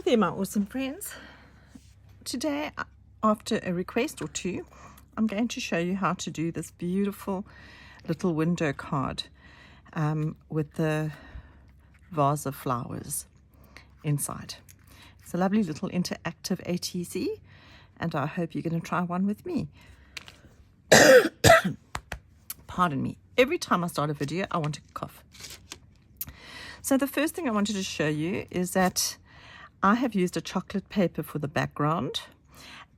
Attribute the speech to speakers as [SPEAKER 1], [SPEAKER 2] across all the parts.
[SPEAKER 1] there, my awesome friends. Today, after a request or two, I'm going to show you how to do this beautiful little window card with the vase of flowers inside. It's a lovely little interactive ATC, and I hope you're going to try one with me. Pardon me. Every time I start a video, I want to cough. So the first thing I wanted to show you is that I have used a chocolate paper for the background,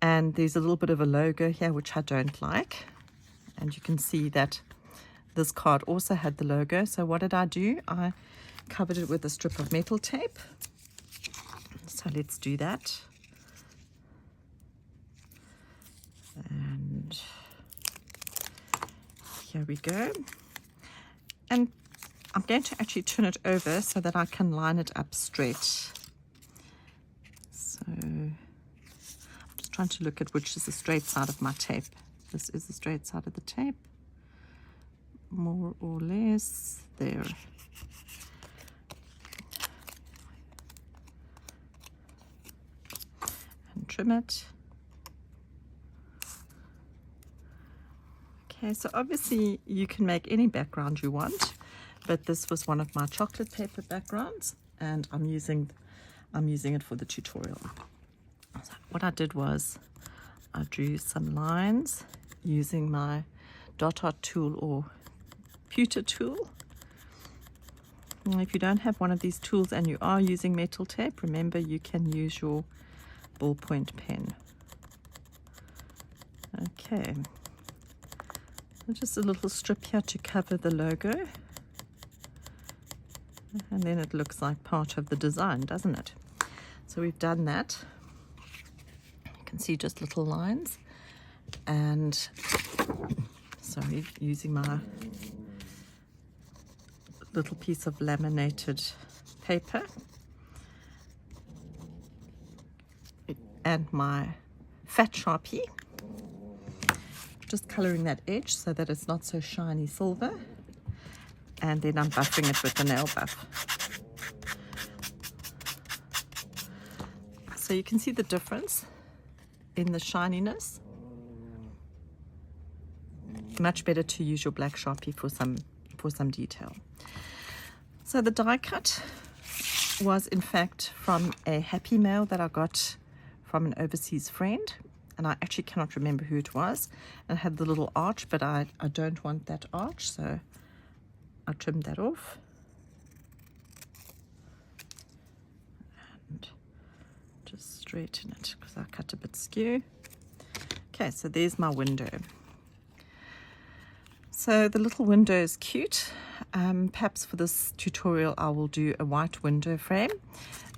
[SPEAKER 1] and there's a little bit of a logo here which I don't like, and you can see that this card also had the logo. So what did I do? I covered it with a strip of metal tape. So let's do that. And here we go. And I'm going to actually turn it over so that I can line it up straight. So I'm just trying to look at which is the straight side of my tape. This is the straight side of the tape, more or less there. And trim it. Okay, so obviously you can make any background you want, but this was one of my chocolate paper backgrounds, and I'm using it for the tutorial. So what I did was I drew some lines using my dot tool or pewter tool. And if you don't have one of these tools and you are using metal tape, remember you can use your ballpoint pen. Okay, just a little strip here to cover the logo, and then it looks like part of the design, doesn't it? So we've done that. You can see just little lines, and sorry, using my little piece of laminated paper and my fat Sharpie, just coloring that edge so that it's not so shiny silver, and then I'm buffing it with the nail buff. So you can see the difference in the shininess. Much better to use your black Sharpie for some detail. So the die cut was in fact from a happy mail that I got from an overseas friend, and I actually cannot remember who it was. It had the little arch, but I don't want that arch, so I trimmed that off. And just straighten it because I cut a bit skew. Okay, so there's my window. So the little window is cute. Perhaps for this tutorial I will do a white window frame.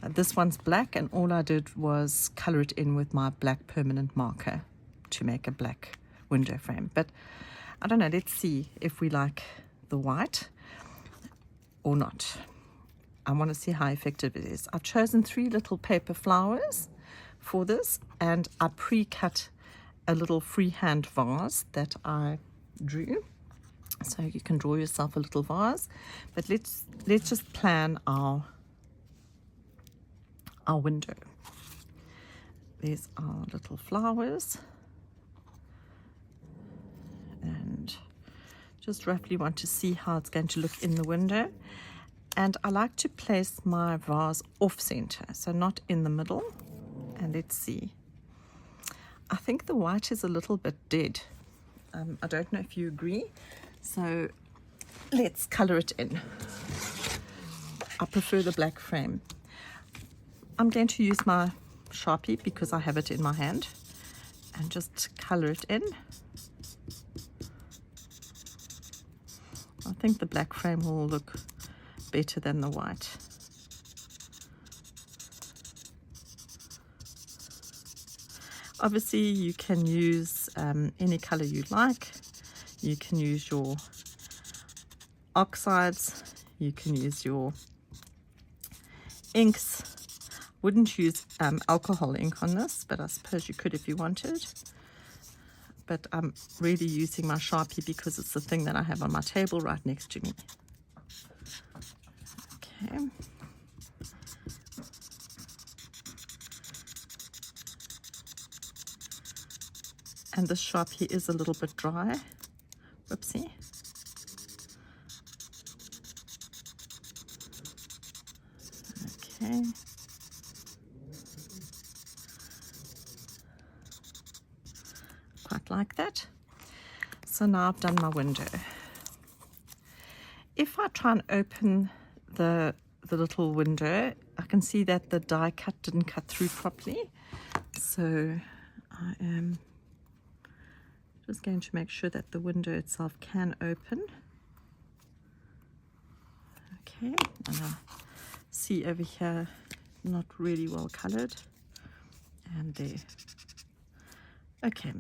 [SPEAKER 1] This one's black, and all I did was color it in with my black permanent marker to make a black window frame. But I don't know, let's see if we like the white or not. I want to see how effective it is. I've chosen 3 little paper flowers for this, and I pre-cut a little freehand vase that I drew. So you can draw yourself a little vase, but let's just plan our window. There's our little flowers, and just roughly want to see how it's going to look in the window. And I like to place my vase off center, so not in the middle. And let's see. I think the white is a little bit dead. I don't know if you agree. So let's color it in. I prefer the black frame. I'm going to use my Sharpie because I have it in my hand, and just color it in. I think the black frame will look better than the white. Obviously you can use any color you like. You can use your oxides, you can use your inks. Wouldn't use alcohol ink on this, but I suppose you could if you wanted. But I'm really using my Sharpie because it's the thing that I have on my table right next to me. Okay. And this Sharpie is a little bit dry. Whoopsie. Okay. Quite like that. So now I've done my window. If I try and open the little window, I can see that the die cut didn't cut through properly. So I am just going to make sure that the window itself can open. Okay, and I see over here, not really well colored. And there. Okay,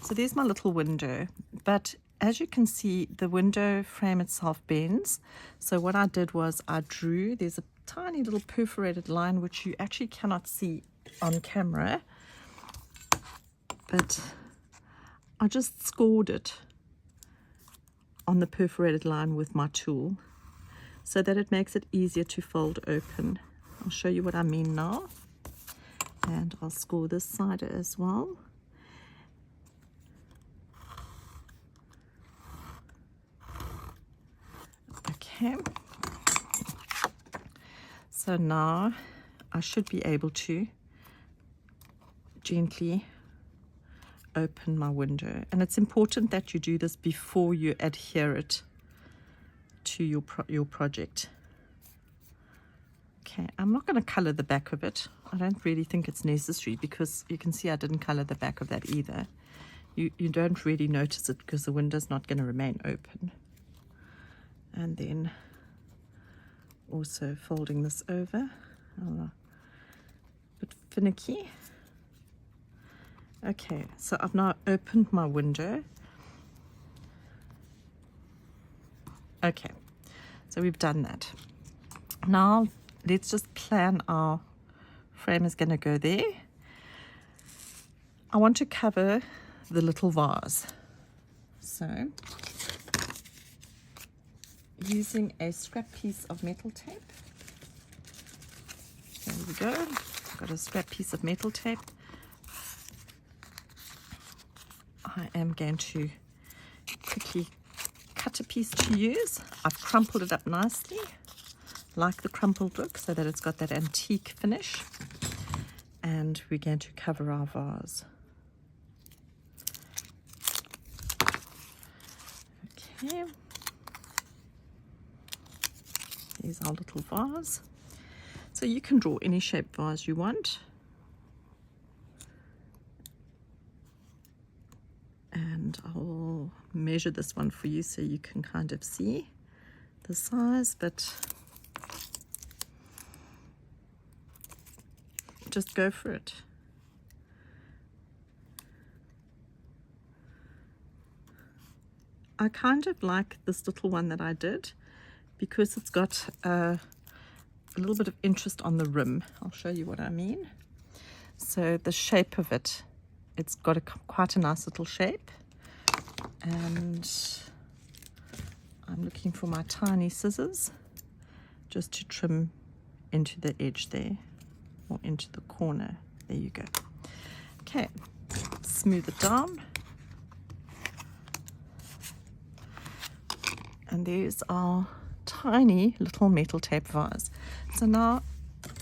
[SPEAKER 1] so there's my little window. But as you can see, the window frame itself bends. So what I did was I drew, there's a tiny little perforated line which you actually cannot see on camera. But I just scored it on the perforated line with my tool so that it makes it easier to fold open. I'll show you what I mean now. And I'll score this side as well. Okay. So now I should be able to gently open my window, and it's important that you do this before you adhere it to your project. Okay, I'm not going to color the back of it. I don't really think it's necessary because you can see I didn't color the back of that either. You don't really notice it because the window's not going to remain open. And then also folding this over, a bit finicky. Okay, so I've now opened my window. Okay, so we've done that. Now let's just plan our frame is going to go there. I want to cover the little vase. So using a scrap piece of metal tape. There we go. I've got a scrap piece of metal tape. I am going to quickly cut a piece to use. I've crumpled it up nicely, like the crumpled book, so that it's got that antique finish. And we're going to cover our vase. Okay. Here's our little vase. So you can draw any shaped vase you want. And I'll measure this one for you so you can kind of see the size, but just go for it. I kind of like this little one that I did because it's got a little bit of interest on the rim. I'll show you what I mean. So the shape of it, it's got quite a nice little shape. And I'm looking for my tiny scissors just to trim into the edge there, or into the corner. There you go. Okay, smooth it down. And there's our tiny little metal tape vase. So now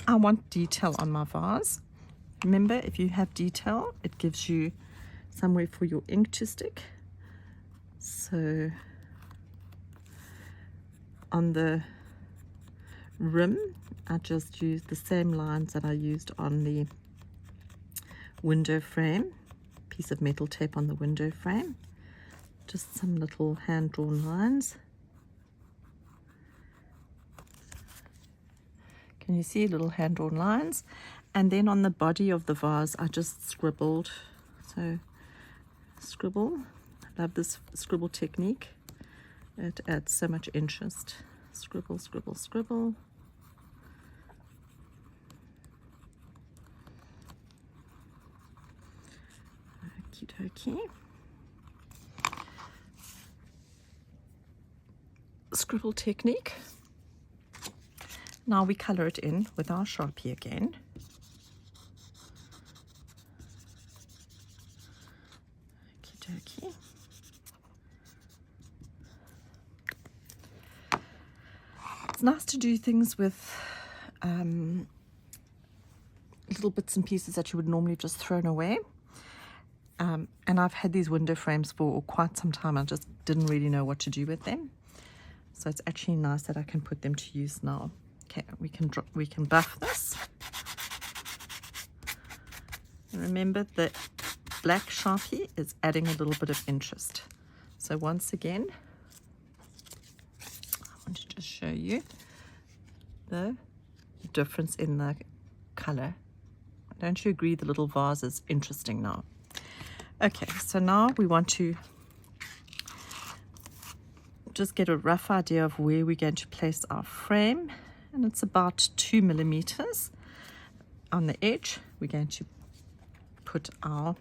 [SPEAKER 1] I want detail on my vase. Remember, if you have detail, it gives you somewhere for your ink to stick. So on the rim, I just used the same lines that I used on the window frame, piece of metal tape on the window frame. Just some little hand-drawn lines. Can you see little hand-drawn lines? And then on the body of the vase, I just scribbled. So scribble. I love this scribble technique. It adds so much interest. Scribble, scribble, scribble. Okie dokie. Scribble technique. Now we color it in with our Sharpie again. Sharpie. It's nice to do things with little bits and pieces that you would normally just thrown away. And I've had these window frames for quite some time. I just didn't really know what to do with them. So it's actually nice that I can put them to use now. Okay, we can buff this. And remember that black Sharpie is adding a little bit of interest. So once again, I want to just show you the difference in the color. Don't you agree the little vase is interesting now? Okay, so now we want to just get a rough idea of where we're going to place our frame, and it's about 2 millimeters on the edge. We're going to put our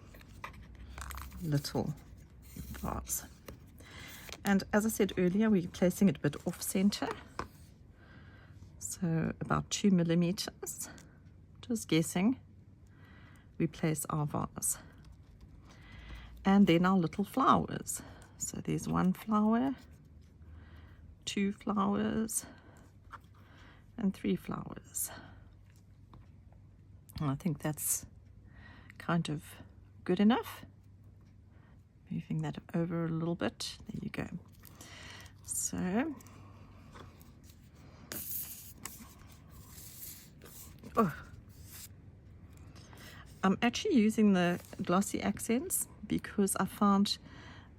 [SPEAKER 1] little vase, and as I said earlier, we're placing it a bit off center, so about 2 millimeters. Just guessing. We place our vase, and then our little flowers. So there's 1 flower, 2 flowers, and 3 flowers. And I think that's kind of good enough. Moving that over a little bit. There you go. So, I'm actually using the glossy accents because I found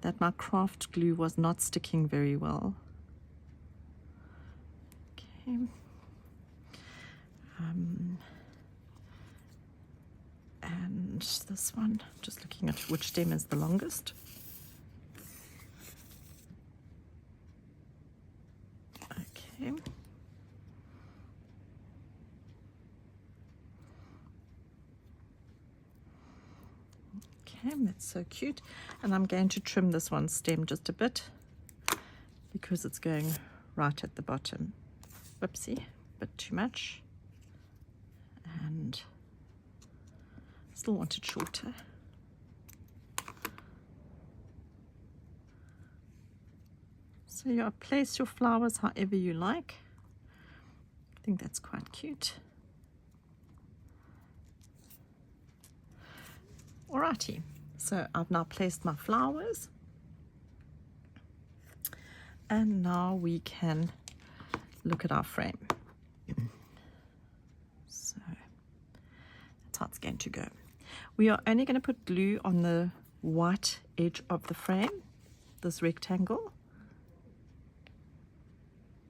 [SPEAKER 1] that my craft glue was not sticking very well. Okay. And this one, just looking at which stem is the longest. Okay. Okay, that's so cute. And I'm going to trim this one stem just a bit because it's going right at the bottom. Whoopsie, a bit too much. And still want it shorter. So you place your flowers however you like. I think that's quite cute. Alrighty, so I've now placed my flowers, and now we can look at our frame. So that's how it's going to go. We are only going to put glue on the white edge of the frame, this rectangle.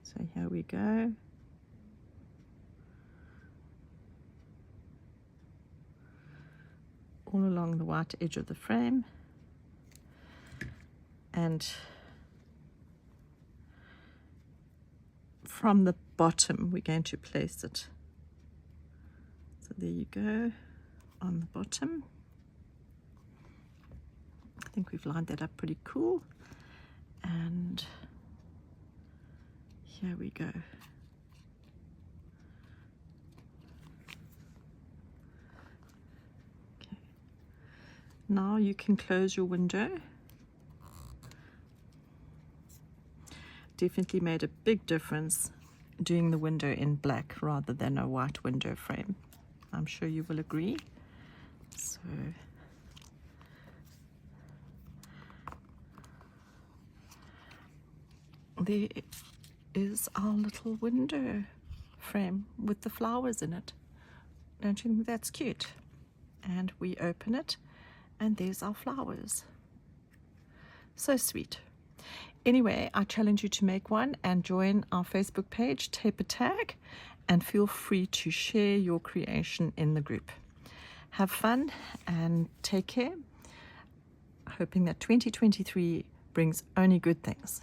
[SPEAKER 1] So here we go. All along the white edge of the frame, and from the bottom we're going to place it. So there you go, on the bottom. I think we've lined that up pretty cool, and here we go. Now you can close your window. Definitely made a big difference doing the window in black rather than a white window frame. I'm sure you will agree. So there is our little window frame with the flowers in it. Don't you think that's cute? And we open it, and there's our flowers. So sweet. Anyway, I challenge you to make one and join our Facebook page, Tape a Tag, and feel free to share your creation in the group. Have fun and take care. Hoping that 2023 brings only good things.